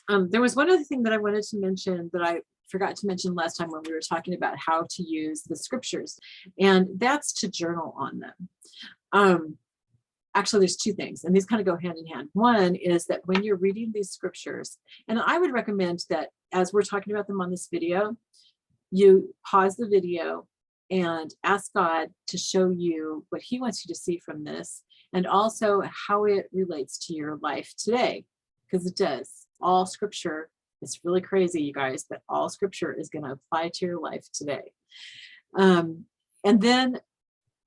There was one other thing that I wanted to mention that I forgot to mention last time when we were talking about how to use the scriptures, and that's to journal on them. Um, Actually, there's two things, and these kind of go hand in hand. One is that when you're reading these scriptures, and I would recommend that as we're talking about them on this video, you pause the video and ask God to show you what He wants you to see from this, and also how it relates to your life today, because it does. All scripture, it's really crazy, you guys, but all scripture is going to apply to your life today. And then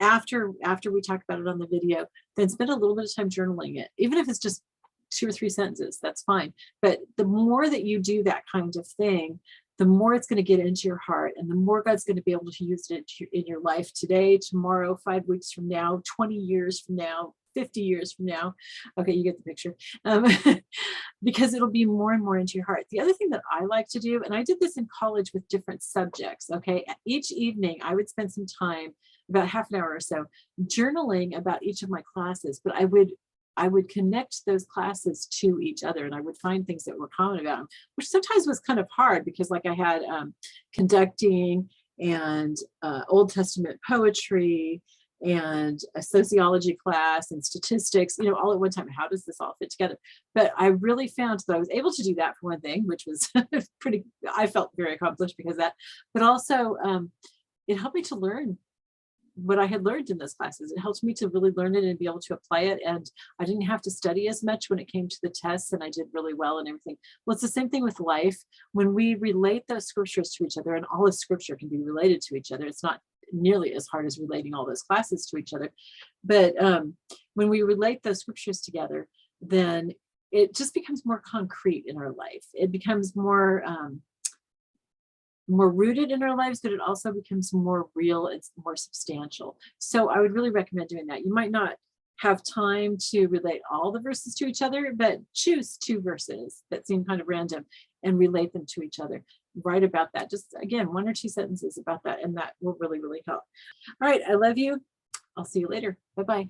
after we talk about it on the video, then spend a little bit of time journaling it, even if it's just 2 or 3 sentences, that's fine. But the more that you do that kind of thing, the more it's going to get into your heart, and the more God's going to be able to use it in your life today, tomorrow, 5 weeks from now, 20 years from now, 50 years from now. Okay, you get the picture. Because it'll be more and more into your heart. The other thing that I like to do, and I did this in college with different subjects, okay, each evening I would spend some time, about half an hour or so, journaling about each of my classes, but I would connect those classes to each other, and I would find things that were common about them, which sometimes was kind of hard because, like, I had conducting and Old Testament poetry and a sociology class and statistics, all at one time. How does this all fit together? But I really found that I was able to do that, for one thing, which was I felt very accomplished because of that, but also it helped me to learn what I had learned in those classes. It helped me to really learn it and be able to apply it. And I didn't have to study as much when it came to the tests, and I did really well and everything. Well, it's the same thing with life. When we relate those scriptures to each other, and all of scripture can be related to each other, it's not nearly as hard as relating all those classes to each other. But when we relate those scriptures together, then it just becomes more concrete in our life. It becomes more rooted in our lives, but it also becomes more real. It's more substantial. So I would really recommend doing that. You might not have time to relate all the verses to each other, but choose 2 verses that seem kind of random and relate them to each other. Write about that. Just, again, 1 or 2 sentences about that, and that will really, really help. All right. I love you. I'll see you later. Bye-bye.